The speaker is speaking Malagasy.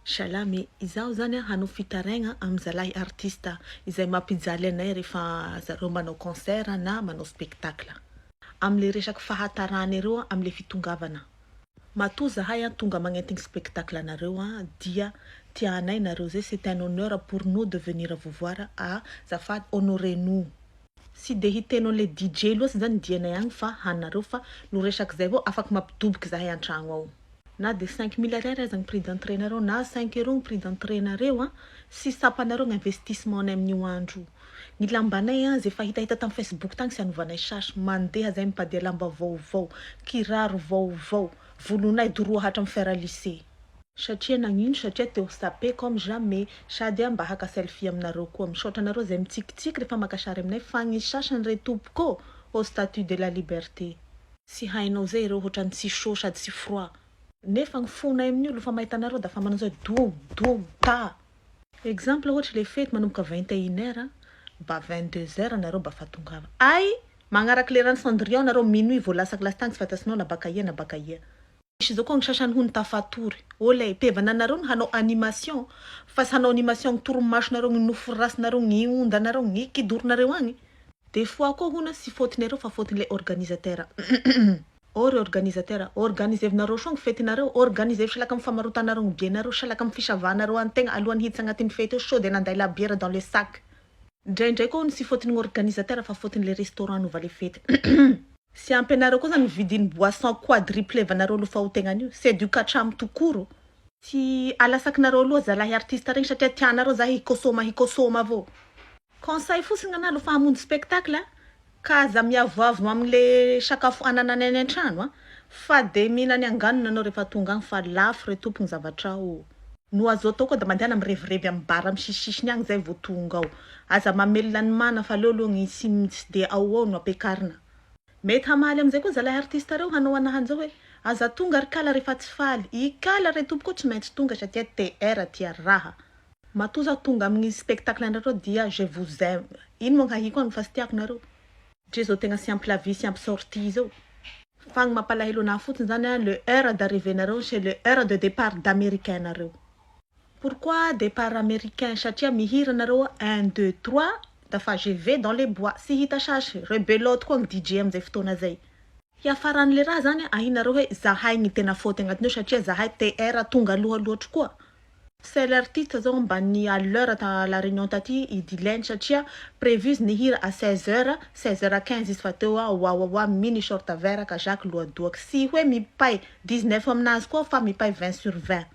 Shalamy, izaho zany hanao fitaraigna amin'ny zalahy artista izay mampijaly anay rehefa zareo manao concert na manao spectacle. Am'le resaky fahatarana ireo am'le fitongavana. Matoa zahay tonga magnentigny spectacle anareo dia tianay nareo zay c'est un honneur pour nous de venir vous voir zafady honorez-nous. Si de hitenao le DJ loatsy zany dianay agny fa hanareo fa no resaky zay vao afaky mampidoboky zahay an-tragno ao. Na de 5 000 ariary zany prix d'entrée nareo na 5 euros prix d'entrée nareo si sapanareo investissement anay amin'io andro. Ny lambanay zay fahitahita tam Facebook tagny sy anovanay shasy mandeha zay mipadia lamba vaovao, kiraro vaovao, volonay doroa hatram faire lycée. Satria nagnino satria teo sapé comme jamais sady mba haka selfie aminareo koa misaotra nareo zay mitsikitsiky rehefa makasary aminay fa gny sasany re tompoko au statut de la liberté. Si hainao zay ireo hotrany tsy chaud sady tsy froid. Nefa gny fonay amin'io fa mahita anareo da fa manao zay dom ta. Exemple ohatra le fety manomboka 21h ba 22h anareo ba fa tongava. Ay magnaraky le rano Cendrillon nareo minuit vao lasaky lastagny tsy fantasinao na baka ia. Misy zao koa gny sasany hony tafatory. Olay pevana nareo ny hanao animation fa sy hanao animation gny toromaso nareo gny nofo rasy nareo gny onda nareo gny kidoro nareo agny. Des fois koa hona sy fautiny nareo fa fautiny le organisateur. Ore organisateur organisez-nareo soa gny fety nareo, organisez salaka amin'ny famarotanareo gny bienareo, salaka amin'ny fisavahanareo antegna alohan'ny hiditsy agnatin'ny fety eo sao de nanday la bière dans le sac. Ndraindray koa sy fautiny organisateur fa fautiny le restaurant nova le fety. Si ampenareo koa zany vidiny boisson quadruple vanareo lo fa ho tegnan'io, c'est du katramo tokoro. Si alasakinareo aloha zalahy artiste regny satria tianareo zahay hikosoma avao. Conseil fosiny gn'anahy lo fa hamonjy spectacle kaza miavoavo am'le sakafo anananay any an-trano fa de mihinany anganona anao rehefa tonga agny fa lafo re tompony zavatra ao. No azo atao koa da mandehana mirevirevy amin'ny bara amin'ny sisisisiny agny zay vao tonga ao. Aza mamelona ny mana fa leo gny tsy de ao no apekarina. Mety hamaly am'izay koa zalahy artiste reo hanao anahan'izao hoe aza tonga ry kala rehefa tsy faly. Ikala re tompoko tsy maintsy tonga satria TR tia raha. Matoa zaho tonga amin'ny spectacle nareo dia je vous aime. Ino mo hahiko agny fa sy tiako nareo. Zao tegna sy ampy la vie sy ampy sortie zao. Fa gny mampalahelo anahy fotsiny zany le heure d'arrivée nareo c'est le heure de départ d'américain nareo. Pourquoi départ américain satria mihira nareo 1 2 3 dafa je vais dans les bois si hita shashy rebelote koa gny DJ am'izay fotoana zay. Hiafaran'le raha zany ahinareo hoe zahay gny tena faute agnatin'io satria zahay TR tonga aloha loatra koa. C'est l'artiste zao mbany à l'heure à la réunion taty idilainy satria prévu ny hira à 16h 16h15 izy fa teo wa mini short vert ka Jacques loadoaka si hoe mipay 19 aminazy koa fa mipay 20/20.